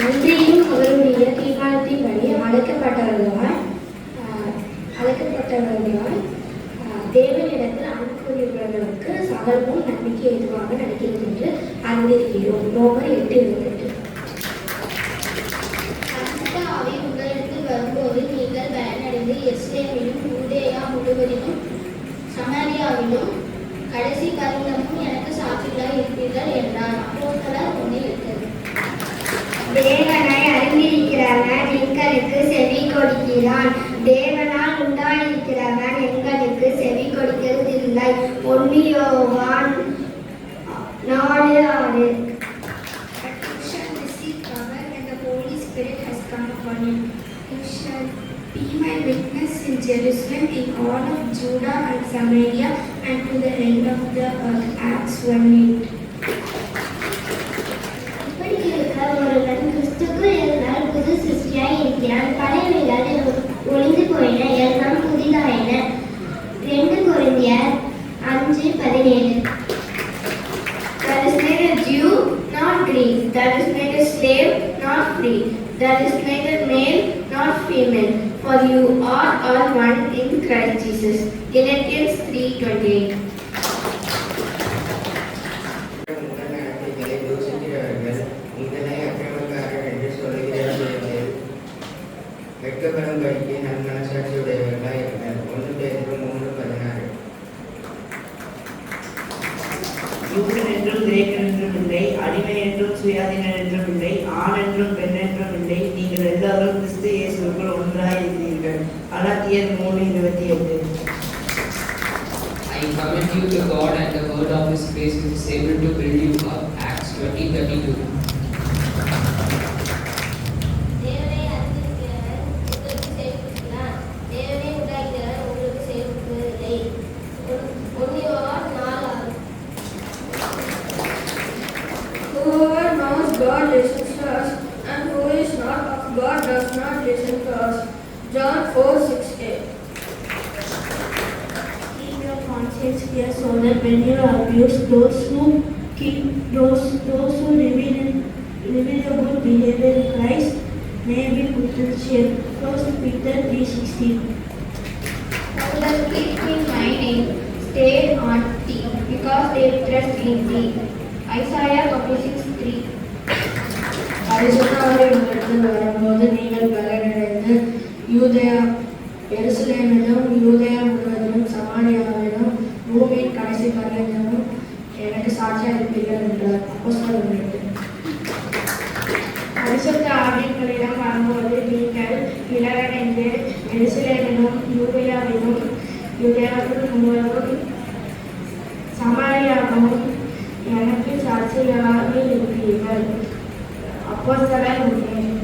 அன்றியும் அவருடைய தீர்மானத்தின்படி அழைக்கப்பட்டவர்களால் தேவனிடத்தில் அன்பு கூறியவர்களுக்கு சகலமும் நன்மைக்கு ஏதுவாக நடக்கிறது என்று அறிந்திருக்கிறோம். ரோமர் 8:28. ஆவி உங்களிடத்தில் வரும்போது நீங்கள் பயனடைந்து எருசலேமிலும் யூதேயா முழுவதிலும் சமாரியாவிலும் கடைசி பரியந்தமும் எனக்கு சாட்சிகளாய் இருப்பீர்கள் என்றார். அப்போஸ்தலர் 1:8. தேவனை அறிந்திருக்கிறவன் எங்களுக்கு செவி கொடுக்கிறான். தேவனால் உண்டாயிருக்கிறவன் எங்களுக்கு செவி கொடுக்கிறதில்லை. 1 யோவான் 4:6. You shall be my witness in Jerusalem, in all of Judah and Samaria, and to the end of the earth. Acts 1:8. இப்படி இருக்க ஒருவன் கிறிஸ்துக்குள் இருந்தால் புது சிருஷ்டியாய் இருக்கிறான். பழையவைகள் ஒழிந்து போயின, எல்லாம் புதிதாயின. 2 கொரிந்தியர் 5:17. There is neither Jew nor Greek, there is neither slave nor free, there is neither male nor female, for you are all one in Christ Jesus. Galatians 3:28. வெட்கப்படும்படிக்கு நம் மனசாட்சியுடையவர்களாய் இருந்தனர். 1 பேதுரு 3:16. யூதன் என்றும் கிரேக்கன் என்றும் இல்லை, அடிமை என்றும் சுயாதீனன் என்றும் இல்லை, ஆண் என்றும் பெண் என்றும் இல்லை, நீங்கள் எல்லாரும் கிறிஸ்து இயேசுவுக்குள் ஒன்றாய் இருக்கிறீர்கள். கலாத்தியர் 3:28. I commend you to God and the word of His grace which is able to build you up. Acts 20:32. Whoever knows God listens to us, and who is not of God does not listen to us. John 4:6a. Keep your conscience clear so that when you abuse those who reveal your good behavior in Christ may be put to shame. 1 Peter 3:16. Keep in mind, stay on thee, because they trust in thee. Isaiah 56:3. பரிசுத்தவான்கள் உங்களிடத்தில் வரும்போது நீங்கள் பலனடைந்து எருசலேமிலும் யூதேயா முழுவதிலும் சமாரியாவிலும் பூமியின் கடைசி பரியந்தமும் எனக்கு சாட்சியாக இருப்பீர்கள் என்றார். அப்போஸ்தலர் 8. பரிசுத்த ஆவியிடம் வரும்போது நீங்கள் பலனடைந்து எருசலேமிலும் யூதேயா முழுவதும் சமாரியாவிலும் எனக்கு சாட்சிகளாக இருப்பீர்கள். அப்போஸ்தலர் 1.